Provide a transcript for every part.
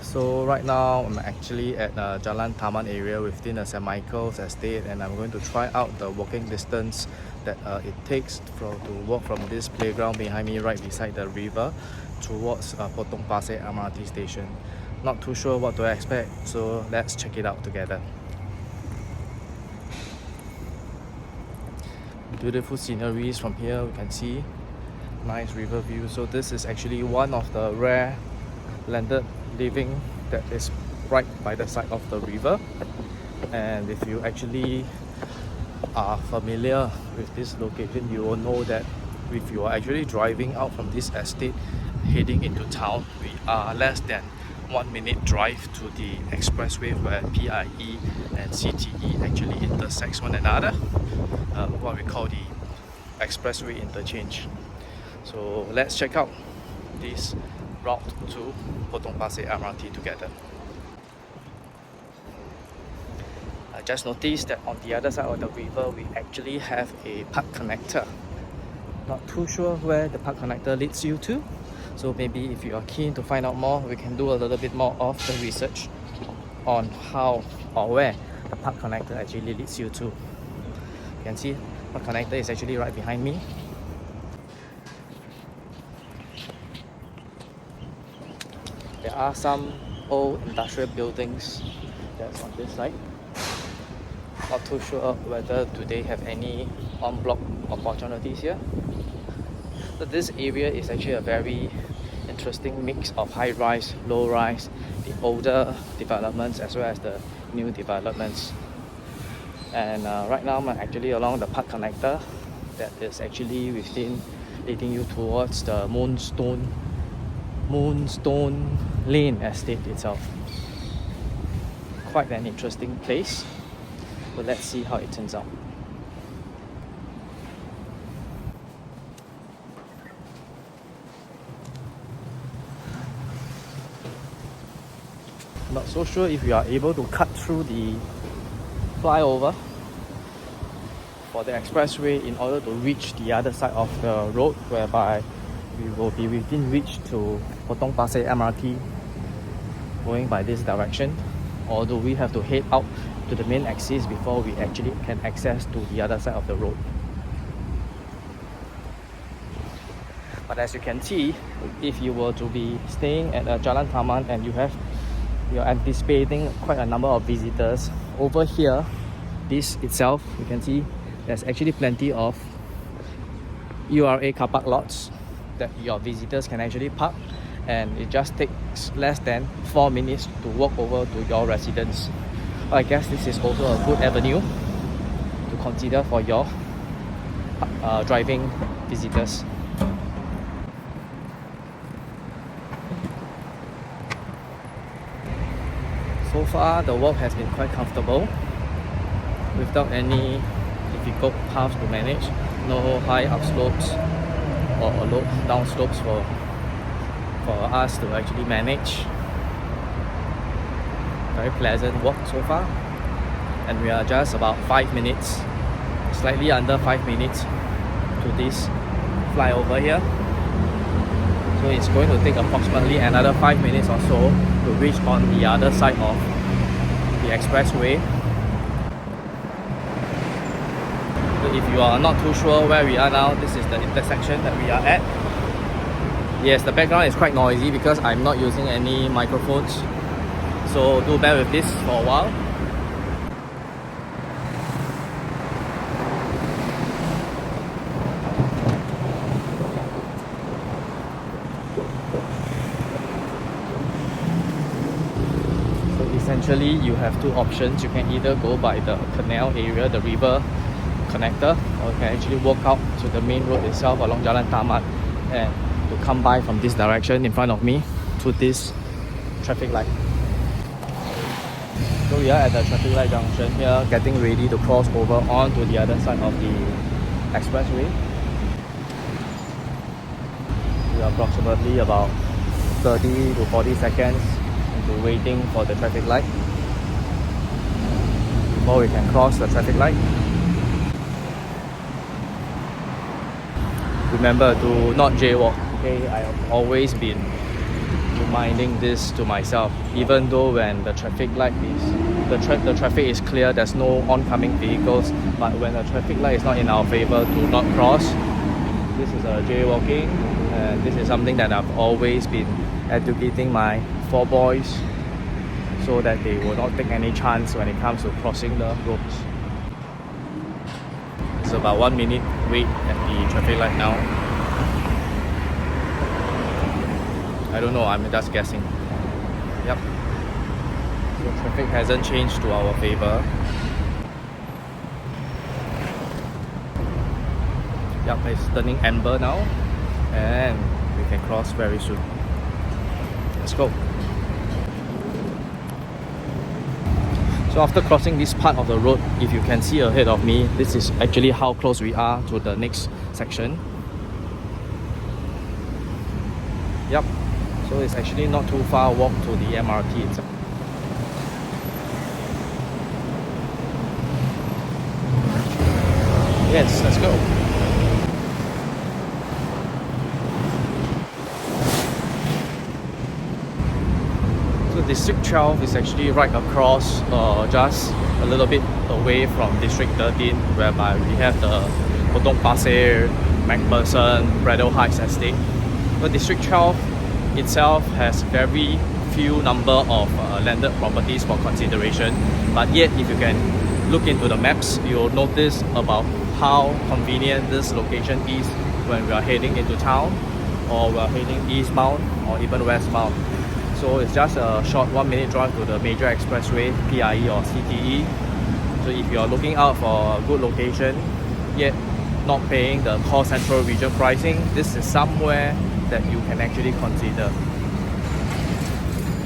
So right now I'm actually at Jalan Taman area within a St. Michael's estate, and I'm going to try out the walking distance that it takes to walk from this playground behind me right beside the river towards Potong Pasir MRT station. Not too sure what to expect, so let's check it out together. Beautiful sceneries from here, we can see nice river view. So this is actually one of the rare landed living that is right by the side of the river. And if you actually are familiar with this location, you will know that if you are actually driving out from this estate heading into town, we are less than 1 minute drive to the expressway where PIE and CTE actually intersects one another, what we call the expressway interchange. So let's check out this route to Potong Pasir MRT together. I just noticed that on the other side of the river we actually have a park connector. Not too sure where the park connector leads you to, so maybe if you are keen to find out more, we can do a little bit more of the research on how or where the park connector actually leads you to. You can see park connector is actually right behind me. There are some old industrial buildings that's on this side. Not too sure whether do they have any en-bloc opportunities here. But this area is actually a very interesting mix of high-rise, low-rise, the older developments as well as the new developments. And right now I'm actually along the park connector that is actually leading you towards the Moonstone Lane estate itself. Quite an interesting place, but let's see how it turns out. Not so sure if we are able to cut through the flyover for the expressway in order to reach the other side of the road, whereby we will be within reach to Potong Pasir MRT going by this direction, or do we have to head out to the main axis before we actually can access to the other side of the road? But as you can see, if you were to be staying at Jalan Taman and you're anticipating quite a number of visitors, over here, this itself, you can see there's actually plenty of URA car park lots that your visitors can actually park, and it just takes less than 4 minutes to walk over to your residence. I guess this is also a good avenue to consider for your driving visitors. So far the walk has been quite comfortable without any difficult paths to manage. No high up slopes or low down slopes for us to actually manage. Very pleasant walk so far, and we are just about 5 minutes, slightly under 5 minutes to this flyover here. So it's going to take approximately another 5 minutes or so to reach on the other side of the expressway. So if you are not too sure where we are now, this is the intersection that we are at. Yes, the background is quite noisy because I'm not using any microphones, so do bear with this for a while. So essentially you have two options. You can either go by the canal area, the river connector, or you can actually walk out to the main road itself along Jalan Taman and to come by from this direction in front of me to this traffic light. So we are at the traffic light junction here, getting ready to cross over onto the other side of the expressway. We are approximately about 30 to 40 seconds into waiting for the traffic light before we can cross the traffic light. Remember to not jaywalk. Okay, I have always been reminding this to myself. Even though when the traffic light is the traffic is clear, there's no oncoming vehicles, but when the traffic light is not in our favor, do not cross. This is a jaywalking, and this is something that I've always been educating my 4 boys so that they will not take any chance when it comes to crossing the roads. It's about 1 minute wait at the traffic light now. I don't know, I'm just guessing. Yep. So traffic hasn't changed to our favor. Yep, it's turning amber now, and we can cross very soon. Let's go. So after crossing this part of the road, if you can see ahead of me, this is actually how close we are to the next section. Yep. So it's actually not too far walk to the MRT itself. Yes, let's go. So District 12 is actually right across, just a little bit away from District 13, whereby we have the Potong Pasir, MacPherson, Braddell Heights estate. But District 12 itself has very few number of landed properties for consideration, but yet if you can look into the maps, you'll notice about how convenient this location is when we are heading into town, or we are heading eastbound or even westbound. So it's just a short 1 minute drive to the major expressway, PIE or CTE. So if you are looking out for a good location yet not paying the core central region pricing, this is somewhere that you can actually consider.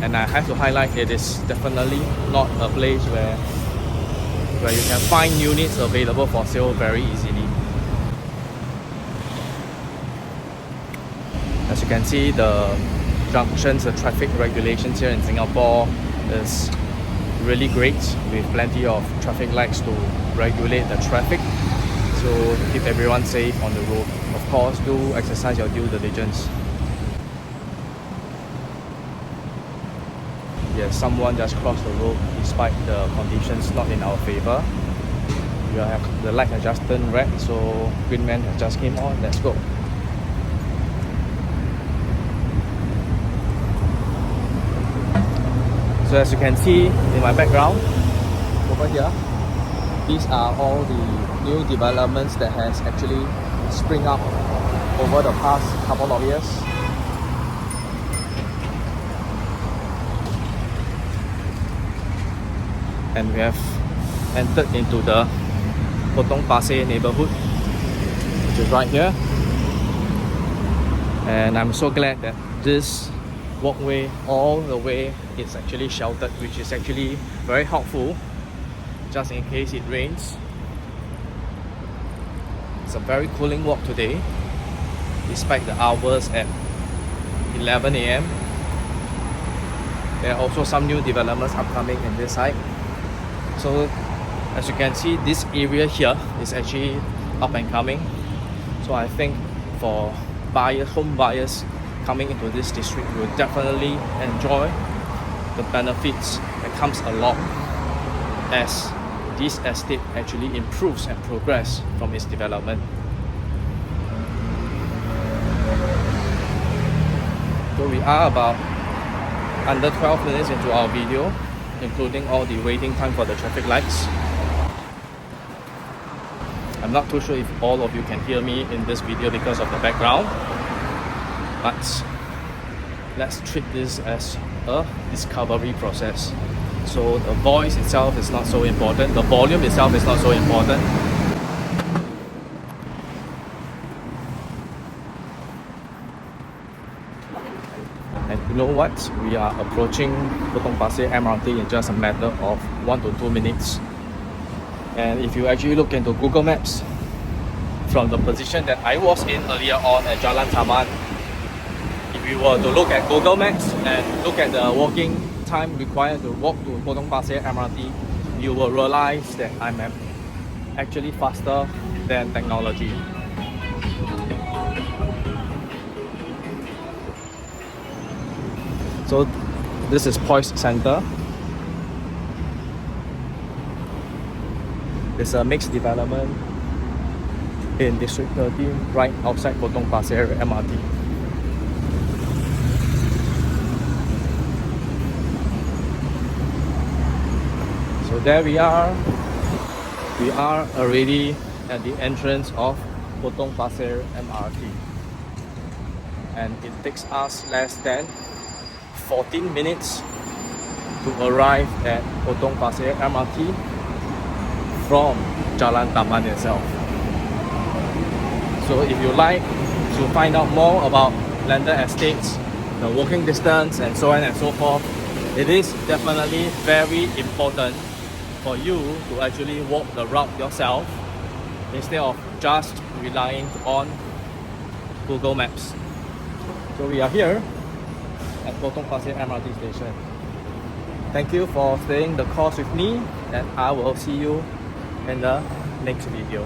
And I have to highlight, it is definitely not a place where you can find units available for sale very easily. As you can see, the junctions, the traffic regulations here in Singapore is really great, with plenty of traffic lights to regulate the traffic, so to keep everyone safe on the road. Of course, do exercise your due diligence. Yes, someone just crossed the road despite the conditions not in our favor. The light has just turned red, so green man has just came on. Let's go. So as you can see in my background over here, these are all the new developments that has actually spring up over the past couple of years. And we have entered into the Potong Pasir neighborhood, which is right here. And I'm so glad that this walkway all the way is actually sheltered, which is actually very helpful just in case it rains. It's a very cooling walk today, despite the hours at 11 AM. There are also some new developments upcoming in this side. So as you can see, this area here is actually up and coming. So I think for home buyers coming into this district will definitely enjoy the benefits that comes along as this estate actually improves and progresses from its development. So we are about under 12 minutes into our video, including all the waiting time for the traffic lights. I'm not too sure if all of you can hear me in this video because of the background, but let's treat this as a discovery process. So the voice itself is not so important, the volume itself is not so important. And you know what? We are approaching Potong Pasir MRT in just a matter of 1 to 2 minutes. And if you actually look into Google Maps, from the position that I was in earlier on at Jalan Taman, if you were to look at Google Maps and look at the walking time required to walk to Potong Pasir MRT, you will realize that I'm actually faster than technology. So this is Poise Center. It's a mixed development in District 13 right outside Potong Pasir MRT. So there we are. We are already at the entrance of Potong Pasir MRT. And it takes us less than 14 minutes to arrive at Potong Pasir MRT from Jalan Taman itself. So if you like to find out more about landed estates, the walking distance and so on and so forth, it is definitely very important for you to actually walk the route yourself instead of just relying on Google Maps. So we are here at Potong Pasir MRT station. Thank you for staying the course with me, and I will see you in the next video.